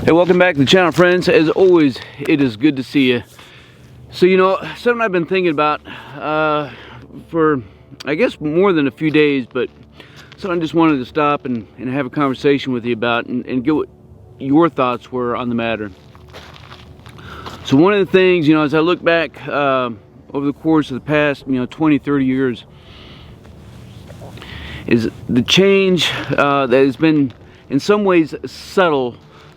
Hey, welcome back to the channel, friends. As always, it is good to see you. So, something I've been thinking about for, I guess, more than a few days, but something I just wanted to stop and have a conversation with you about and get what your thoughts were on the matter. So one of the things, as I look back over the course of the past, 20, 30 years, is the change that has been in some ways subtle,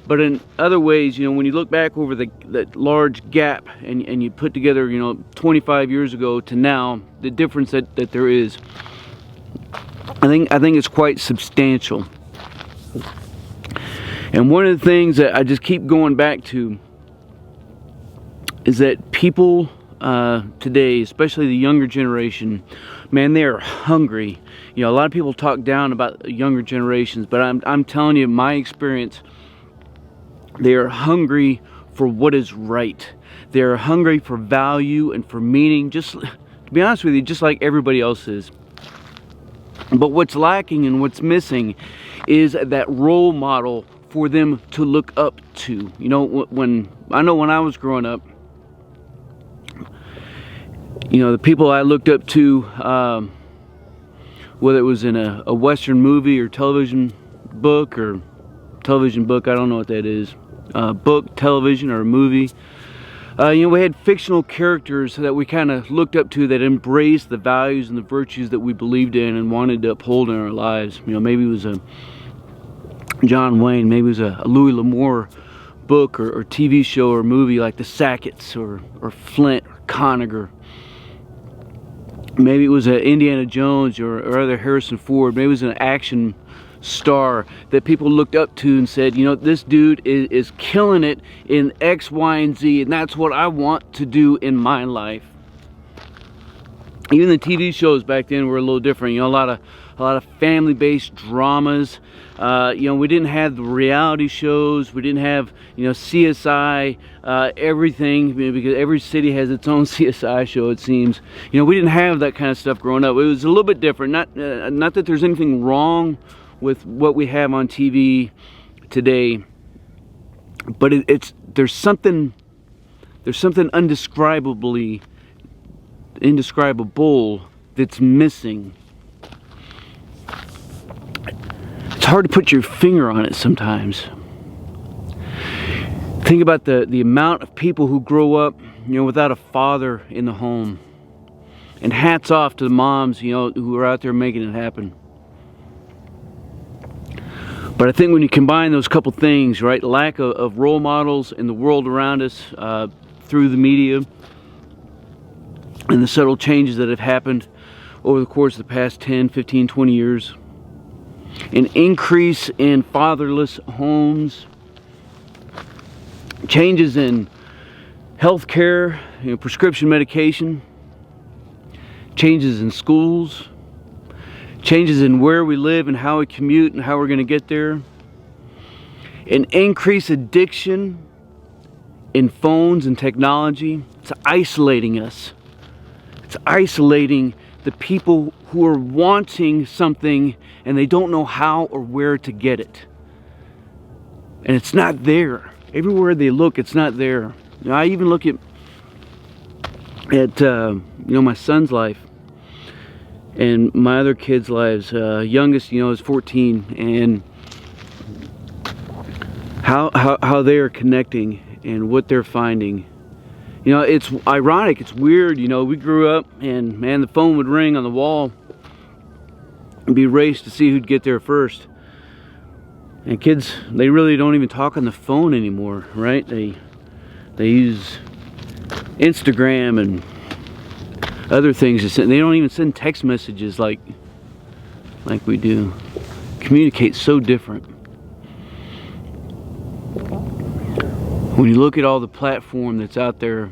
but in other ways, when you look back over that large gap and you put together, 25 years ago to now, the difference that there is, I think it's quite substantial. And one of the things that I just keep going back to is that people today, especially the younger generation, man, they are hungry. A lot of people talk down about younger generations, but I'm telling you, my experience, they are hungry for what is right. They are hungry for value and for meaning, just to be honest with you, just like everybody else is. But what's lacking and what's missing is that role model for them to look up to. When I was growing up, the people I looked up to, whether it was in a Western movie or television book, I don't know what that is, book, television, or a movie. We had fictional characters that we kind of looked up to that embraced the values and the virtues that we believed in and wanted to uphold in our lives. Maybe it was a John Wayne, maybe it was a Louis L'Amour book or TV show or movie like The Sacketts or Flint or Conager. Maybe it was Indiana Jones or other Harrison Ford. Maybe it was an action star that people looked up to and said, this dude is killing it in X, Y, and Z, and that's what I want to do in my life. Even the TV shows back then were a little different. A lot of family-based dramas. We didn't have the reality shows. We didn't have CSI, everything, because every city has its own CSI show, it seems. We didn't have that kind of stuff growing up. It was a little bit different. Not that there's anything wrong with what we have on TV today, but there's something indescribable that's missing. It's hard to put your finger on it sometimes. Think about the amount of people who grow up, without a father in the home. And hats off to the moms, who are out there making it happen. But I think when you combine those couple things, right, lack of role models in the world around us through the media, and the subtle changes that have happened over the course of the past 10, 15, 20 years, an increase in fatherless homes, changes in health care, prescription medication, changes in schools, changes in where we live and how we commute and how we're going to get there, an increased addiction in phones and technology. It's isolating us. It's isolating the people who are wanting something and they don't know how or where to get it. And it's not there. Everywhere they look, it's not there. I even look at my son's life and my other kids' lives. Youngest, is 14, and how they are connecting and what they're finding. It's ironic, it's weird, we grew up and, man, the phone would ring on the wall and be raced to see who'd get there first. And kids, they really don't even talk on the phone anymore, right? They use Instagram and other things to send. They don't even send text messages like we do. Communicate so different. When you look at all the platform that's out there,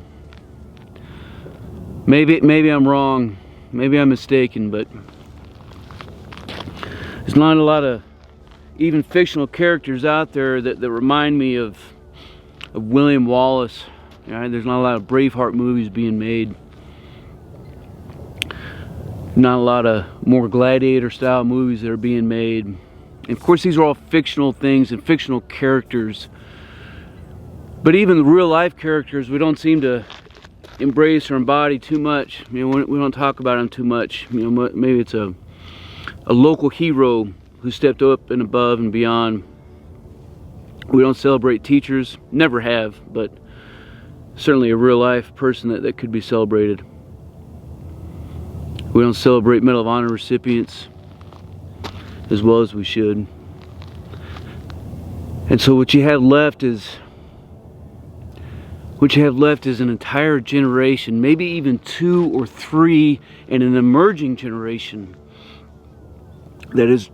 maybe I'm wrong, maybe I'm mistaken, but there's not a lot of even fictional characters out there that remind me of William Wallace. There's not a lot of Braveheart movies being made. Not a lot of more gladiator style movies that are being made. And of course, these are all fictional things and fictional characters. But even the real life characters, we don't seem to embrace or embody too much. You know, we don't talk about them too much. You know, maybe it's a local hero who stepped up and above and beyond. We don't celebrate teachers, never have, but certainly a real life person that could be celebrated. We don't celebrate Medal of Honor recipients as well as we should. And so what you have left is an entire generation, maybe even 2 or 3, and an emerging generation that is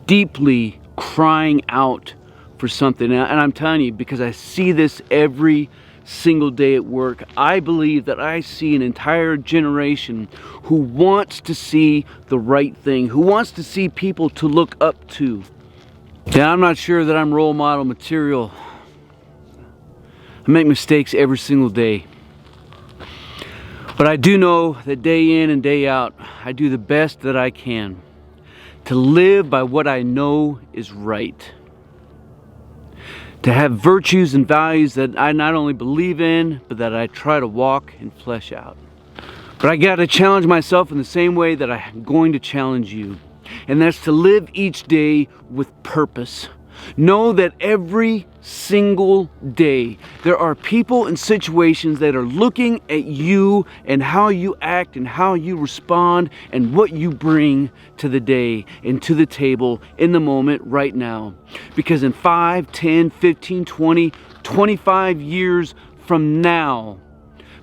deeply crying out for something. And I'm telling you, because I see this every single day at work, I believe that I see an entire generation who wants to see the right thing, who wants to see people to look up to. And I'm not sure that I'm role model material. I make mistakes every single day. But I do know that day in and day out, I do the best that I can to live by what I know is right. To have virtues and values that I not only believe in, but that I try to walk and flesh out. But I gotta challenge myself in the same way that I'm going to challenge you. And that's to live each day with purpose. Know that every single day there are people and situations that are looking at you and how you act and how you respond and what you bring to the day and to the table in the moment right now. Because in 5, 10, 15, 20, 25 years from now,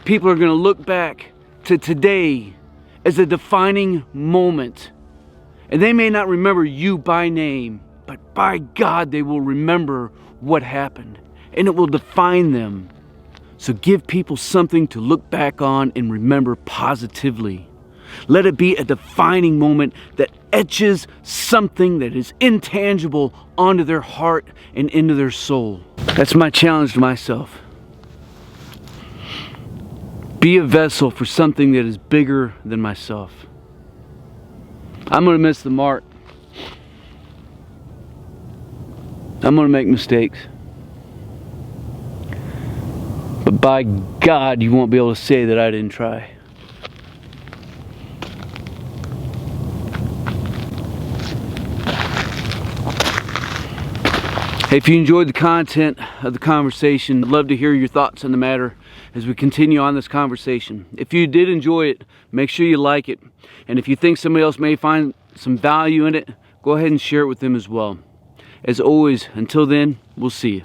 people are going to look back to today as a defining moment. And they may not remember you by name, but by God, they will remember what happened, and it will define them. So give people something to look back on and remember positively. Let it be a defining moment that etches something that is intangible onto their heart and into their soul. That's my challenge to myself. Be a vessel for something that is bigger than myself. I'm going to miss the mark. I'm going to make mistakes. But by God, you won't be able to say that I didn't try. Hey, if you enjoyed the content of the conversation, I'd love to hear your thoughts on the matter as we continue on this conversation. If you did enjoy it, make sure you like it. And if you think somebody else may find some value in it, go ahead and share it with them as well. As always, until then, we'll see you.